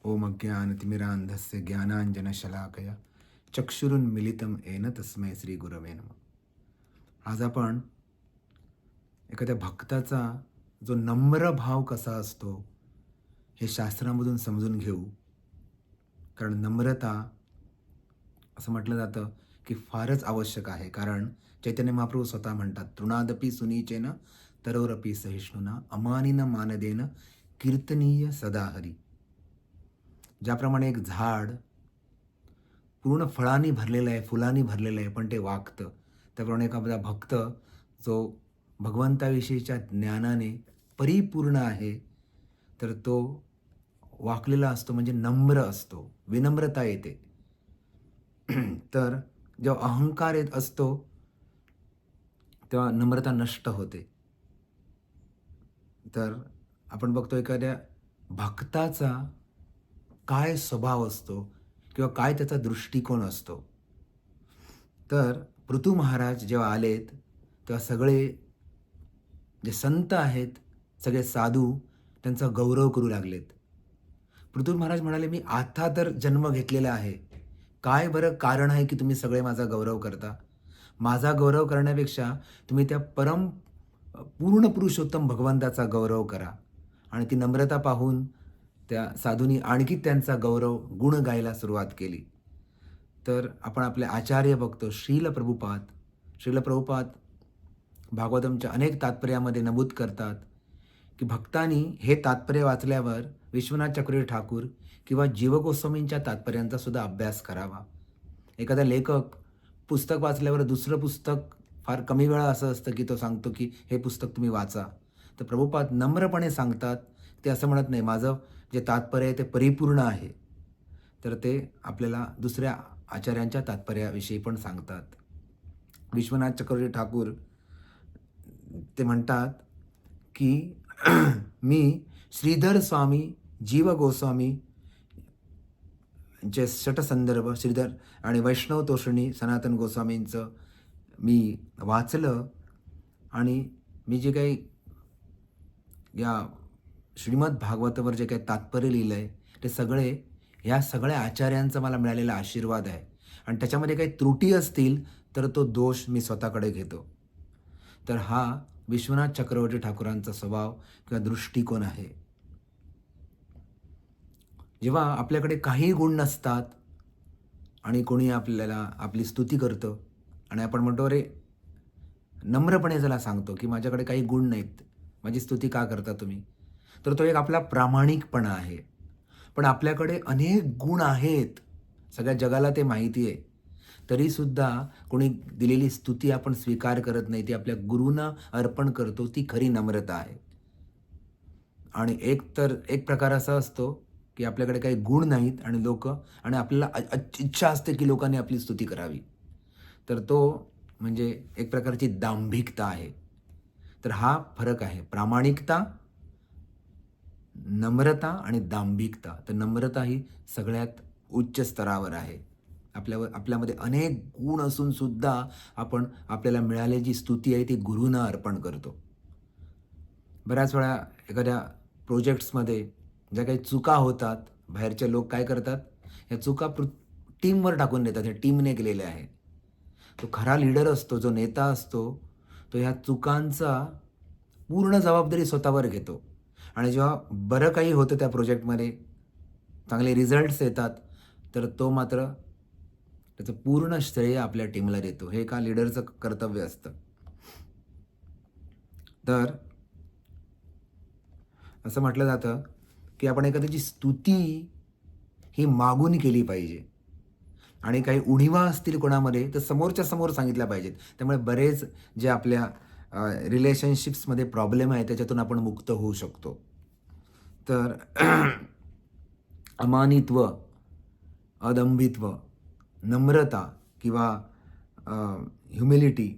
ओम अज्ञानतिमिरान्धस्य ज्ञानाञ्जनशलाकया चक्षुरुन्मिलितं येन तस्मै श्री गुरवे नमः। आज आपण एखाद्या भक्ताचा जो नम्र भाव कसा असतो हे शास्त्रामधून समजून घेऊ. कारण नम्रता असं म्हटलं जातं की फारच आवश्यक आहे. कारण चैतन्य महाप्रभू स्वतः म्हणतात, तृणादपि सुनीचेन तरोरपि सहिष्णुना अमानिन मानदेन कीर्तनीय सदा हरी. ज्याप्रमाणे एक झाड पूर्ण फळांनी भरलेलं आहे, फुलांनी भरलेलं आहे, पण ते वाकतं. त्याप्रमाणे एखादा भक्त जो भगवंताविषयीच्या ज्ञानाने परिपूर्ण आहे, तर तो वाकलेला असतो, म्हणजे नम्र असतो, विनम्रता येते. तर जेव्हा अहंकार येत असतो, तेव्हा नम्रता नष्ट होते. तर आपण बघतो एखाद्या भक्ताचा काय स्वभाव असतो किंवा काय त्याचा दृष्टिकोन असतो. तर पृथू महाराज जेव्हा आलेत, तेव्हा सगळे जे संत आहेत, सगळे साधू त्यांचा गौरव करू लागलेत. पृथू महाराज म्हणाले, मी आता तर जन्म घेतलेला आहे. काय बरं कारण आहे की तुम्ही सगळे माझा गौरव करता? माझा गौरव करण्यापेक्षा तुम्ही त्या पूर्ण पुरुषोत्तम भगवंताचा गौरव करा. आणि ती नम्रता पाहून त्या साधूंनी आणखी त्यांचा गौरव गुण गायला सुरुवात केली. तर आपण आपले आचार्य बघतो, श्रील प्रभुपाद भागवतमच्या अनेक तात्पर्यामध्ये नमूद करतात की भक्तांनी हे तात्पर्य वाचल्यावर विश्वनाथ चक्रवर्ती ठाकूर किंवा जीवगोस्वामींच्या तात्पर्यांचा सुद्धा अभ्यास करावा. एखादा लेखक पुस्तक वाचल्यावर दुसरं पुस्तक फार कमी वेळा असं असतं की तो सांगतो की हे पुस्तक तुम्ही वाचा. तर प्रभुपाद नम्रपणे सांगतात, ते असं म्हणत नाही माझं जे तात्पर्य आहे ते परिपूर्ण आहे. तर ते आपल्याला दुसऱ्या आचार्यांच्या तात्पर्याविषयी पण सांगतात. विश्वनाथ चक्रवर्ती ठाकूर ते म्हणतात की मी श्रीधर स्वामी, जीव गोस्वामी जे संदर्भ श्रीधर आणि वैष्णव तोषणी सनातन गोस्वामींचं मी वाचलं. आणि मी जे काही या श्रीमद भागवतावर जे काही तात्पर्य लिहिलं आहे, ते सगळे ह्या सगळ्या आचार्यांचा मला मिळालेला आशीर्वाद आहे. आणि त्याच्यामध्ये काही त्रुटी असतील तर तो दोष मी स्वतःकडे घेतो. तर हा विश्वनाथ चक्रवर्ती ठाकूरांचा स्वभाव किंवा दृष्टिकोन आहे. जेव्हा आपल्याकडे काही गुण नसतात आणि कोणी आपल्याला आपली स्तुती करतं आणि आपण म्हणतो, अरे नम्रपणे ज्याला सांगतो की माझ्याकडे काही गुण नाहीत, माझी स्तुती का करता तुम्ही? तर तो एक आपला प्रामाणिकपणा आहे. पण आपल्याकडे अनेक गुण आहेत, सगळ्या जगाला ते माहिती आहे. तरीसुद्धा कोणी दिलेली स्तुती आपण स्वीकार करत नाही, ती आपल्या गुरूंना अर्पण करतो, ती खरी नम्रता आहे. आणि एक प्रकार असा असतो की आपल्याकडे काही गुण नाहीत आणि आपल्याला इच्छा असते की लोकांनी आपली स्तुती करावी. तर तो म्हणजे एक प्रकारची दांभिकता आहे. तर हा फरक आहे, प्रामाणिकता, नम्रता आणि दांभिकता. तर नम्रता ही सगळ्यात उच्च स्तरावर आहे. आपल्यामध्ये अनेक गुण असून सुद्धा आपण आपल्याला मिळालेली जी स्तुती आहे ती गुरूंना अर्पण करतो. बऱ्याच वेळा एखाद्या प्रोजेक्ट्समध्ये ज्या काही चुका होतात, बाहेरचे लोक काय करतात, ह्या चुका टीमवर टाकून देतात, हे टीमने केलेले आहे. तो खरा लीडर असतो, जो नेता असतो, तो ह्या चुकांचा पूर्ण जबाबदारी स्वतःवर घेतो. आणि जेव्हा बरं काही होतं त्या प्रोजेक्टमध्ये, चांगले रिझल्ट्स येतात, तर तो मात्र त्याचं पूर्ण श्रेय आपल्या टीमला देतो. हे एका लीडरचं कर्तव्य असतं. तर असं म्हटलं जातं की आपण एखाद्याची स्तुती ही मागून केली पाहिजे. आणि काही उणिवा असतील कोणामध्ये तर समोरच्या समोर सांगितल्या पाहिजेत. त्यामुळे बरेच जे आपल्या रिलेशनशिप्समध्ये प्रॉब्लेम आहे त्याच्यातून आपण मुक्त होऊ शकतो. तर अमानित्व, अदंभित्व, नम्रता किंवा ह्युमिलिटी,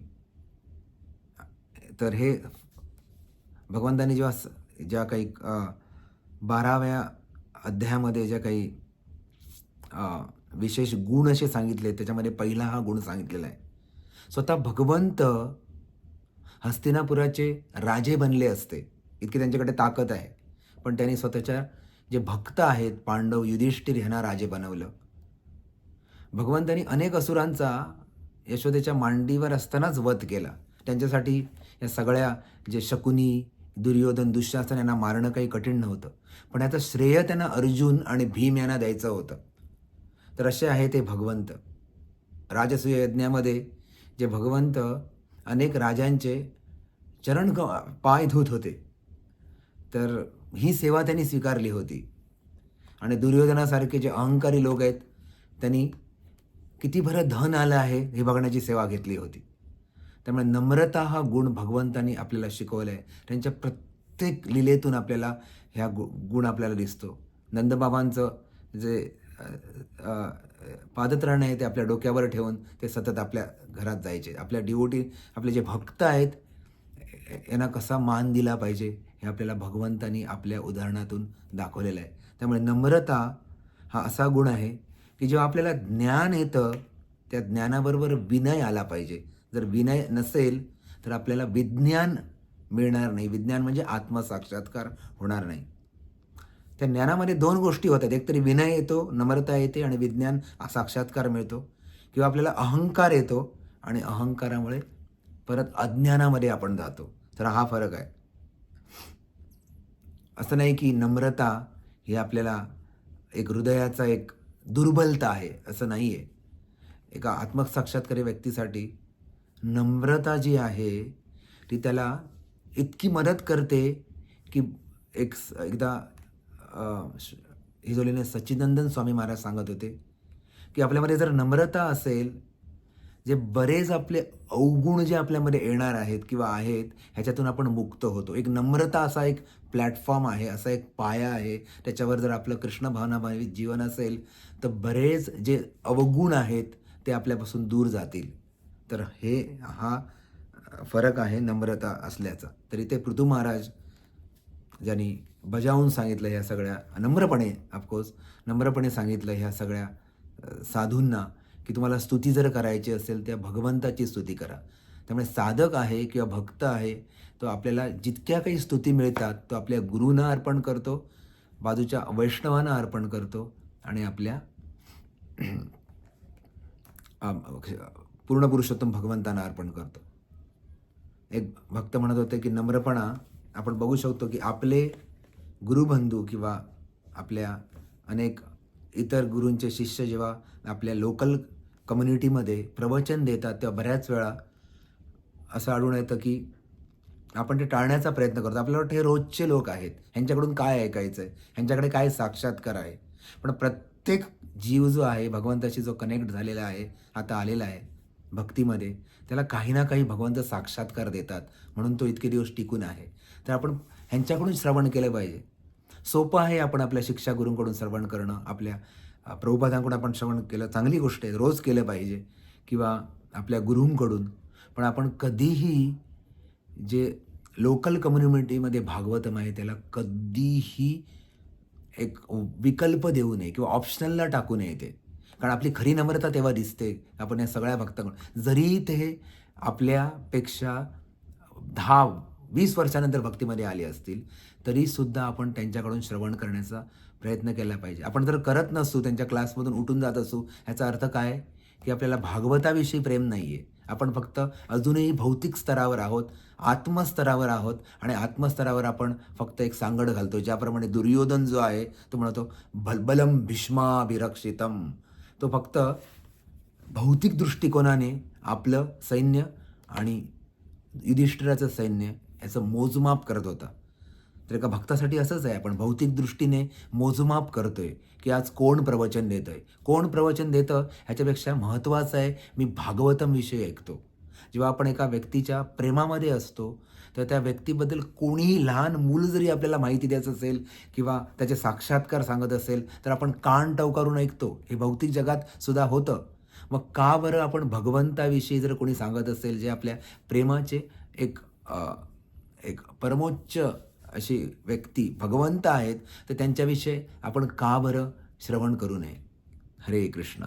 तर हे भगवंतांनी ज्या काही 12व्या अध्यायामध्ये ज्या काही विशेष गुण असे सांगितले, त्याच्यामध्ये पहिला हा गुण सांगितलेला आहे. स्वतः भगवंत हस्तिनापुराचे राजे बनले असते, इतकी त्यांच्याकडे ताकद आहे, पण त्यांनी स्वतःच्या जे भक्त आहेत पांडव, युधिष्ठिर ह्यांना राजे बनवलं. भगवंतांनी अनेक असुरांचा यशोदेच्या मांडीवर असतानाच वध केला. त्यांच्यासाठी या सगळ्या जे शकुनी, दुर्योधन, दुःशासन यांना मारणं काही कठीण नव्हतं. पण याचं श्रेय त्यांना अर्जुन आणि भीम यांना द्यायचं होतं. तर असे आहे ते भगवंत. राजसूय यज्ञामध्ये जे भगवंत अनेक राजांचे पाय धुत होते. तर ही सेवा त्यांनी स्वीकारली होती. आणि दुर्योधनासारखे जे अहंकारी लोक आहेत त्यांनी किती बरं धन आलं आहे हे बघण्याची सेवा घेतली होती. त्यामुळे नम्रता हा गुण भगवंतांनी आपल्याला शिकवला आहे. त्यांच्या प्रत्येक लीलेतून आपल्याला ह्या गुण आपल्याला दिसतो. नंदबाबांचं जे पादत्राण आहे ते आपल्या डोक्यावर ठेवून ते सतत आपल्या घरात जायचे. आपल्या डिवोटी, आपले जे भक्त आहेत यांना कसा मान दिला पाहिजे हे आपल्याला भगवंतांनी आपल्या उदाहरणातून दाखवलेलं आहे. त्यामुळे नम्रता हा असा गुण आहे की जेव्हा आपल्याला ज्ञान येतं त्या ज्ञानाबरोबर विनय आला पाहिजे. जर विनय नसेल तर आपल्याला विज्ञान मिळणार नाही. विज्ञान म्हणजे आत्मसाक्षात्कार होणार नाही. त्या ज्ञानामध्ये 2 गोष्टी होतात. एकतरी विनय येतो, नम्रता येते आणि विज्ञान साक्षात्कार मिळतो. किंवा आपल्याला अहंकार येतो आणि अहंकारामुळे परत अज्ञानामध्ये आपण जातो. तर हा फरक आहे. असं नाही की नम्रता ही आपल्याला एक हृदयाचा एक दुर्बलता आहे, असं नाही आहे. एका आत्मसाक्षात्कारी व्यक्तीसाठी नम्रता जी आहे ती त्याला इतकी मदत करते की एकदा हिजोलीने सच्चिदानंद स्वामी महाराज सांगत होते की आपल्यामध्ये जर नम्रता असेल, जे बरेच आपले अवगुण जे आपल्यामध्ये येणार आहेत किंवा आहेत ह्याच्यातून आपण मुक्त होतो. एक नम्रता असा एक प्लॅटफॉर्म आहे, असा एक पाया आहे. त्याच्यावर जर आपलं कृष्ण भावनाभावित जीवन असेल तर बरेच जे अवगुण आहेत ते आपल्यापासून दूर जातील. तर हा फरक आहे नम्रता असल्याचा. तर इथे पृथू महाराज ज्यांनी बजावून सांगितलं ह्या सगळ्या नम्रपणे, ऑफकोर्स नम्रपणे सांगितलं ह्या सगळ्या साधूंना की तुम्हाला स्तुती जर करायची असेल त्या भगवंताची स्तुती करा. त्यामुळे साधक आहे किंवा भक्त आहे तो आपल्याला जितक्या काही स्तुती मिळतात तो आपल्या गुरूंना अर्पण करतो, बाजूच्या वैष्णवांना अर्पण करतो आणि आपल्या पूर्ण पुरुषोत्तम भगवंतांना अर्पण करतो. एक भक्त म्हणत होते की नम्रपणा आपण बघू शकतो की आपले गुरुबंधू किंवा आपल्या अनेक इतर गुरूंचे शिष्य जेव्हा आपल्या लोकल कम्युनिटीमध्ये प्रवचन देतात तेव्हा बऱ्याच वेळा असं आढळून येतं की आपण ते टाळण्याचा प्रयत्न करतो. आपल्याला वाटतं हे रोजचे लोक आहेत, ह्यांच्याकडून काय ऐकायचं आहे, ह्यांच्याकडे काय साक्षात्कार आहे. पण प्रत्येक जीव जो आहे भगवंताशी जो कनेक्ट झालेला आहे, आता आलेला आहे भक्तीमध्ये, त्याला काही ना काही भगवंत साक्षात्कार देतात म्हणून तो इतके दिवस टिकून आहे. तर आपण ह्यांच्याकडून श्रवण केलं पाहिजे. सोपं आहे आपण आपल्या शिक्षा गुरूंकडून श्रवण करणं. आपल्या प्रभुपादांकडून आपण श्रवण केलं, चांगली गोष्ट आहे, रोज केलं पाहिजे किंवा आपल्या गुरूंकडून. पण आपण कधीही जे लोकल कम्युनिटीमध्ये भागवतम आहे त्याला कधीही एक विकल्प देऊ नये किंवा ऑप्शनलला टाकू नये ते. कारण आपली खरी नम्रता तेव्हा दिसते आपण या सगळ्या भक्तांकडून, जरी ते आपल्यापेक्षा 10-20 वर्षानंतर भक्तीमध्ये आले असतील तरीसुद्धा आपण त्यांच्याकडून श्रवण करण्याचा प्रयत्न केला पाहिजे. आपण जर करत नसू, त्यांच्या क्लासमधून उठून जात असू, ह्याचा अर्थ काय की आपल्याला भागवताविषयी प्रेम नाही आहे. आपण फक्त अजूनही भौतिक स्तरावर आहोत, आत्मस्तरावर आहोत आणि आत्मस्तरावर आपण फक्त एक सांगड घालतो. ज्याप्रमाणे दुर्योधन जो आहे तो म्हणतो बलबलम भीष्माभिरक्षितम. तो फक्त भौतिक दृष्टिकोनाने आपलं सैन्य आणि युधिष्ठिराचं सैन्य याचं मोजमाप करत होता. तर एका भक्तासाठी असंच आहे, आपण भौतिक दृष्टीने मोजमाप करतोय की आज कोण प्रवचन देतंय, कोण प्रवचन देतं ह्याच्यापेक्षा महत्त्वाचं आहे मी भागवतम विषयी ऐकतो. जेव्हा आपण एका व्यक्तीच्या प्रेमामध्ये असतो तर त्या व्यक्तीबद्दल कोणीही लहान मूल जरी आपल्याला माहिती द्यायचं असेल किंवा त्याचे साक्षात्कार सांगत असेल तर आपण कान टवकारून ऐकतो. हे भौतिक जगात सुद्धा होतं. मग का बरं आपण भगवंताविषयी जर कोणी सांगत असेल जे आपल्या प्रेमाचे एक परमोच्च अशी व्यक्ती भगवंत आहेत तर त्यांच्याविषयी आपण का बरं श्रवण करू नये. हरे कृष्ण.